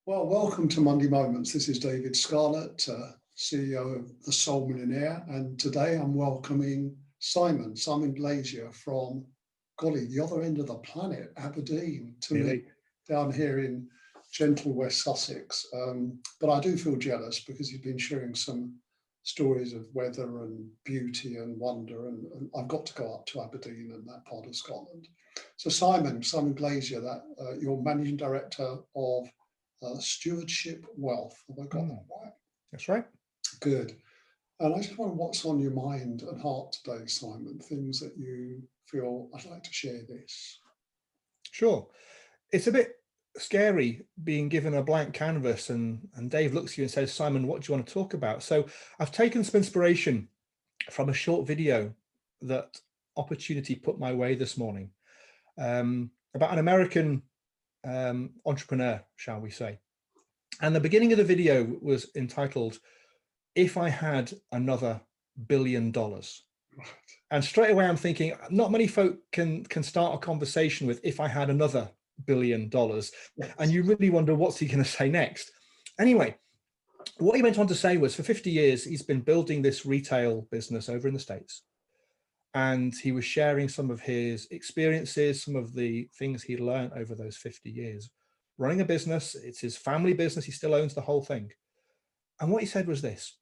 Well, welcome to Monday Moments. This is David Scarlett, CEO of the Soul Millionaire, and today I'm welcoming Simon Glazier from, golly, the other end of the planet, Aberdeen, to me down here in gentle West Sussex. But I do feel jealous because he's been sharing some stories of weather and beauty and wonder, and I've got to go up to Aberdeen and that part of Scotland. So Simon Glazier, you're Managing Director of Stewardship Wealth. Have I got that right? That's right. Good. And I just wonder what's on your mind and heart today, Simon, things that you feel I'd like to share this. Sure. It's a bit scary being given a blank canvas and Dave looks at you and says, Simon, what do you want to talk about? So I've taken some inspiration from a short video that Opportunity put my way this morning about an American entrepreneur, shall we say. And the beginning of the video was entitled, If I Had Another $1 billion. Right. And straight away I'm thinking, not many folk can start a conversation with, if I had another $1 billion. Yes. And you really wonder, what's he going to say next? Anyway, what he went on to say was, for 50 years, he's been building this retail business over in the States. And he was sharing some of his experiences, some of the things he learned over those 50 years. Running a business, it's his family business, he still owns the whole thing. And what he said was this: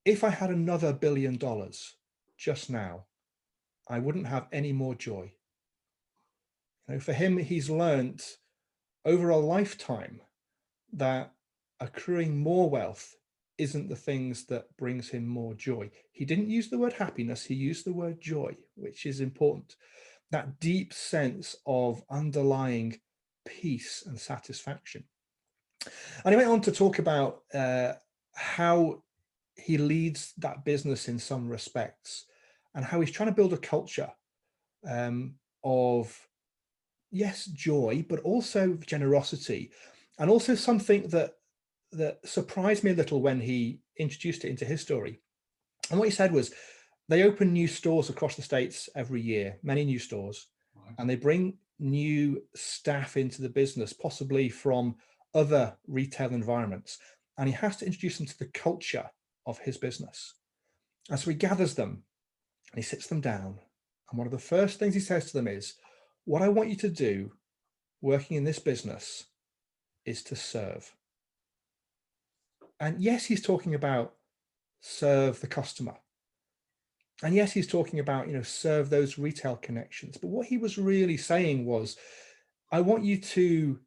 if I had another $1 billion just now, I wouldn't have any more joy. You know, for him, he's learned over a lifetime that accruing more wealth isn't the things that brings him more joy. He didn't use the word happiness, he used the word joy, which is important. That deep sense of underlying peace and satisfaction. And he went on to talk about how he leads that business in some respects and how he's trying to build a culture of, yes, joy, but also generosity, and also something that surprised me a little when he introduced it into his story. And what he said was, they open new stores across the States every year, many new stores, right, and they bring new staff into the business, possibly from other retail environments. And he has to introduce them to the culture of his business. And so he gathers them and he sits them down. And one of the first things he says to them is, what I want you to do working in this business is to serve. And yes, he's talking about serve the customer. And yes, he's talking about, serve those retail connections. But what he was really saying was, I want you to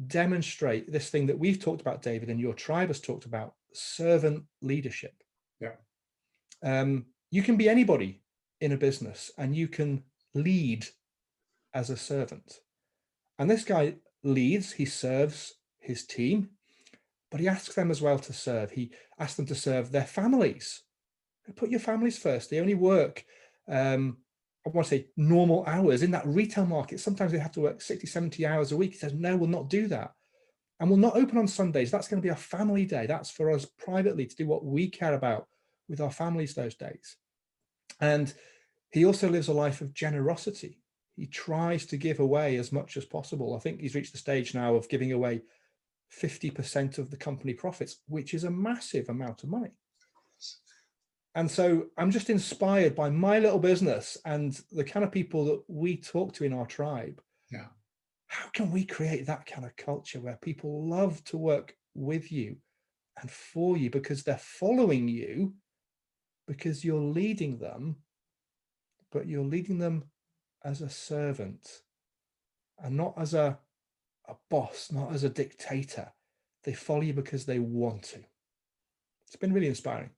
demonstrate this thing that we've talked about, David, and your tribe has talked about, servant leadership. Yeah. You can be anybody in a business and you can lead as a servant. And this guy leads, he serves his team, but he asks them as well to serve. He asks them to serve their families. Put your families first. They only work, I want to say, normal hours in that retail market. Sometimes they have to work 60, 70 hours a week. He says, no, we'll not do that. And we'll not open on Sundays. That's going to be a family day. That's for us privately to do what we care about with our families those days. And he also lives a life of generosity. He tries to give away as much as possible. I think he's reached the stage now of giving away 50% of the company profits, which is a massive amount of money. And so I'm just inspired by my little business and the kind of people that we talk to in our tribe. Yeah. How can we create that kind of culture where people love to work with you and for you because they're following you, because you're leading them, but you're leading them as a servant and not as a boss, not as a dictator. They follow you because they want to. It's been really inspiring.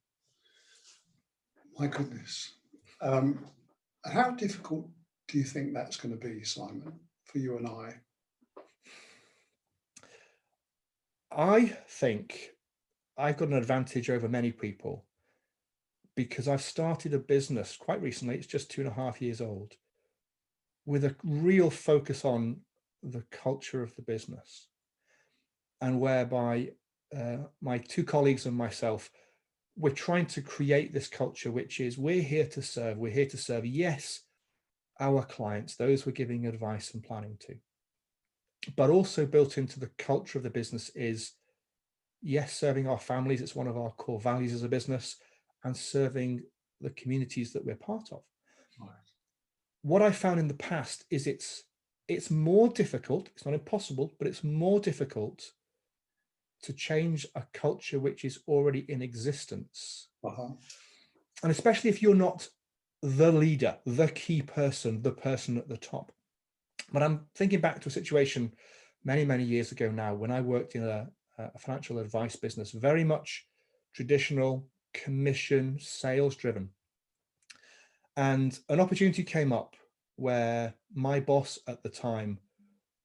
My goodness. How difficult do you think that's going to be, Simon, for you and I? I think I've got an advantage over many people because I've started a business quite recently. It's just 2.5 years old, with a real focus on the culture of the business, and whereby my two colleagues and myself, we're trying to create this culture, which is we're here to serve. We're here to serve, yes, our clients, those we're giving advice and planning to. but also built into the culture of the business is, yes, serving our families. It's one of our core values as a business, and serving the communities that we're part of. Right. What I found in the past is it's more difficult. It's not impossible, but it's more difficult to change a culture which is already in existence. And especially if you're not the leader, the key person, the person at the top. But I'm thinking back to a situation many, many years ago now when I worked in a financial advice business, very much traditional, commission, sales driven. And an opportunity came up where my boss at the time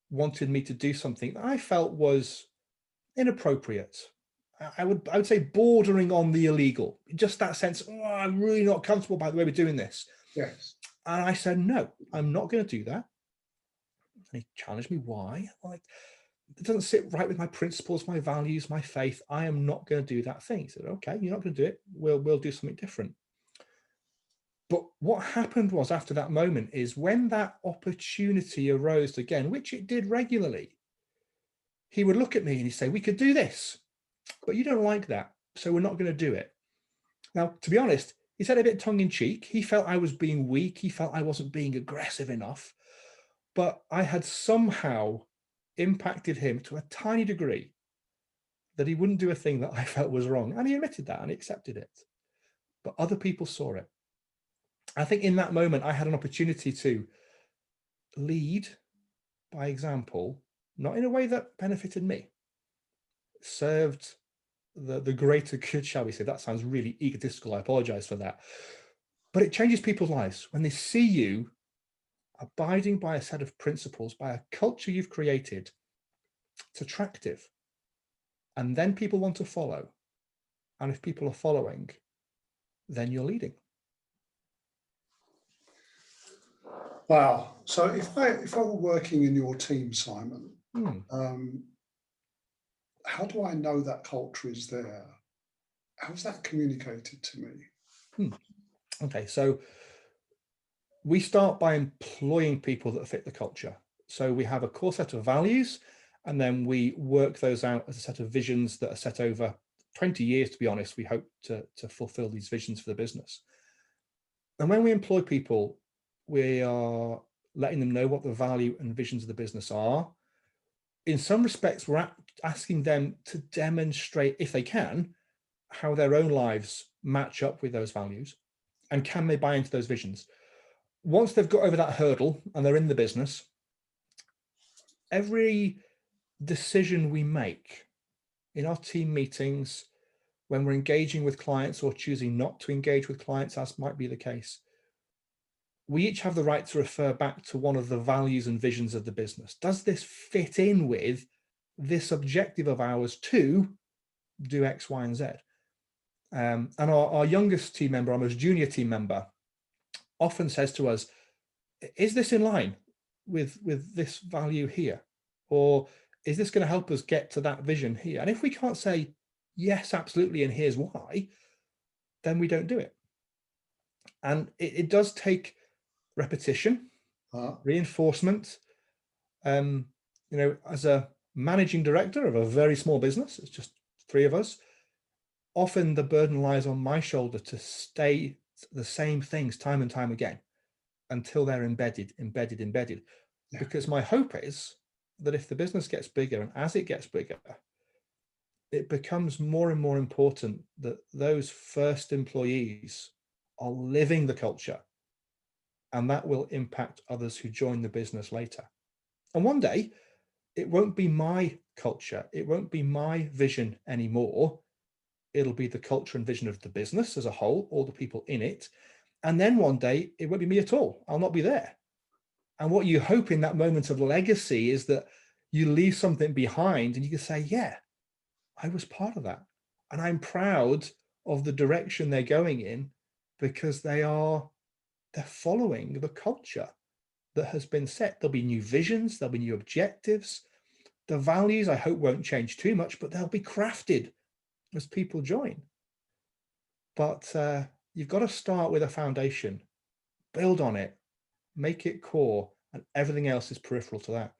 wanted me to do something that I felt was inappropriate. I would say bordering on the illegal, just that sense, oh, I'm really not comfortable by the way we're doing this. Yes. And I said, no, I'm not going to do that. And he challenged me, why? Like, it doesn't sit right with my principles, my values, my faith. I am not going to do that thing. He said, okay, you're not going to do it. We'll do something different. But what happened was, after that moment, is when that opportunity arose again, which it did regularly, he would look at me and he'd say, we could do this, but you don't like that, so we're not going to do it. Now, to be honest, he said a bit tongue in cheek. He felt I was being weak. He felt I wasn't being aggressive enough. But I had somehow impacted him to a tiny degree that he wouldn't do a thing that I felt was wrong. And he admitted that and he accepted it. But other people saw it. I think in that moment, I had an opportunity to lead by example, not in a way that benefited me, served the greater good, shall we say. That sounds really egotistical. I apologize for that. But it changes people's lives when they see you abiding by a set of principles, by a culture you've created. It's attractive. And then people want to follow. And if people are following, then you're leading. Wow. So if I were working in your team, Simon, how do I know that culture is there? How's that communicated to me? Okay, so we start by employing people that fit the culture. So we have a core set of values, and then we work those out as a set of visions that are set over 20 years, to be honest. We hope to fulfill these visions for the business. And when we employ people, we are letting them know what the value and visions of the business are. In some respects, we're asking them to demonstrate, if they can, how their own lives match up with those values, and can they buy into those visions. Once they've got over that hurdle and they're in the business, every decision we make in our team meetings, when we're engaging with clients or choosing not to engage with clients, as might be the case, we each have the right to refer back to one of the values and visions of the business. Does this fit in with this objective of ours to do X, Y, and Z? And our youngest team member, our most junior team member, often says to us, is this in line with this value here? Or is this going to help us get to that vision here? And if we can't say, yes, absolutely, and here's why, then we don't do it. And it does take repetition, reinforcement. As a managing director of a very small business, it's just 3 of us, often the burden lies on my shoulder to stay the same things time and time again until they're embedded. Yeah. Because my hope is that if the business gets bigger, and as it gets bigger, it becomes more and more important that those first employees are living the culture, and that will impact others who join the business later. And one day, it won't be my culture, it won't be my vision anymore. It'll be the culture and vision of the business as a whole, all the people in it. And then one day, it won't be me at all. I'll not be there. And what you hope in that moment of legacy is that you leave something behind and you can say, yeah, I was part of that. And I'm proud of the direction they're going in, because they're following the culture that has been set. There'll be new visions, there'll be new objectives. The values, I hope, won't change too much, but they'll be crafted as people join. But you've got to start with a foundation, build on it, make it core, and everything else is peripheral to that.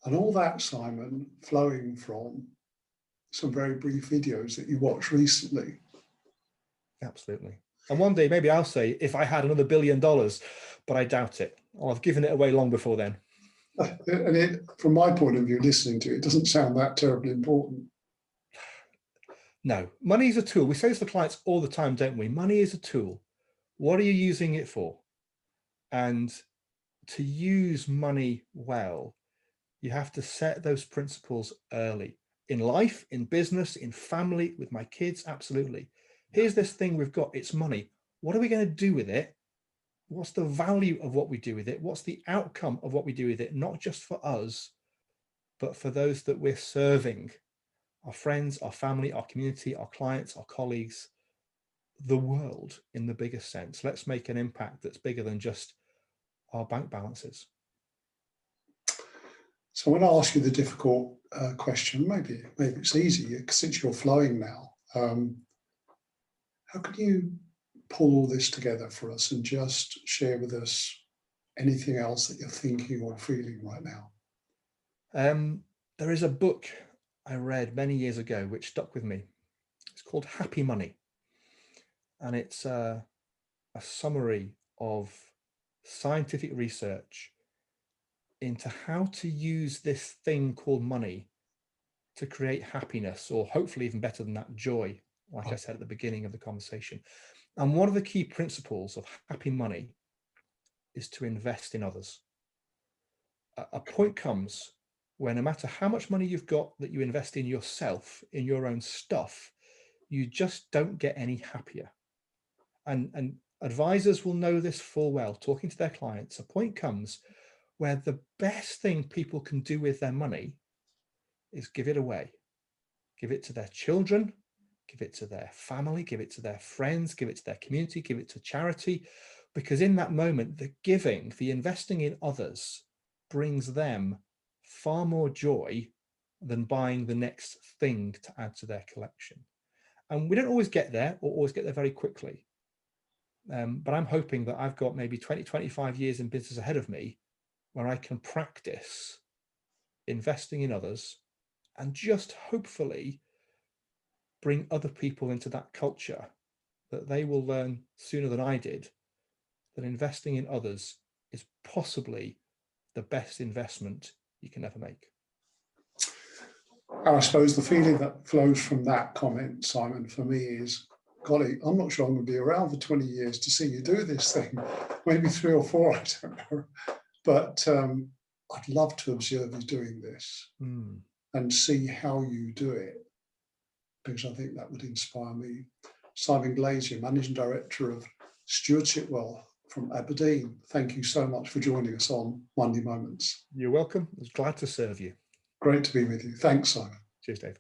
And all that, Simon, flowing from some very brief videos that you watched recently. Absolutely. And one day maybe I'll say, if I had another $1 billion, but I doubt it. I'll have given it away long before then. And from my point of view, listening to it, doesn't sound that terribly important. No, money is a tool. We say this to clients all the time, don't we? Money is a tool. What are you using it for? And to use money well, you have to set those principles early in life, in business, in family, with my kids. Absolutely. Here's this thing we've got. It's money. What are we going to do with it? What's the value of what we do with it? What's the outcome of what we do with it? Not just for us, but for those that we're serving, our friends, our family, our community, our clients, our colleagues, the world in the biggest sense. Let's make an impact that's bigger than just our bank balances. So I want to ask you the difficult question. Maybe it's easy since you're flowing now. How can you pull all this together for us and just share with us anything else that you're thinking or feeling right now? There is a book I read many years ago which stuck with me. It's called Happy Money. And it's a summary of scientific research into how to use this thing called money to create happiness, or hopefully even better than that, joy, like I said at the beginning of the conversation. And one of the key principles of happy money is to invest in others. A point comes where no matter how much money you've got that you invest in yourself, in your own stuff, you just don't get any happier. And advisors will know this full well, talking to their clients. A point comes where the best thing people can do with their money is give it away. Give it to their children, give it to their family, give it to their friends, give it to their community, give it to charity. Because in that moment, the giving, the investing in others brings them far more joy than buying the next thing to add to their collection. And we don't always get there or always get there very quickly. But I'm hoping that I've got maybe 20, 25 years in business ahead of me where I can practice investing in others and just hopefully bring other people into that culture, that they will learn sooner than I did that investing in others is possibly the best investment you can ever make. I suppose the feeling that flows from that comment, Simon, for me is, golly, I'm not sure I'm going to be around for 20 years to see you do this thing, maybe 3 or 4, I don't know. But I'd love to observe you doing this and see how you do it, because I think that would inspire me. Simon Glazier, Managing Director of Stewardship Wealth from Aberdeen. Thank you so much for joining us on Monday Moments. You're welcome. I was glad to serve you. Great to be with you. Thanks, Simon. Cheers, Dave.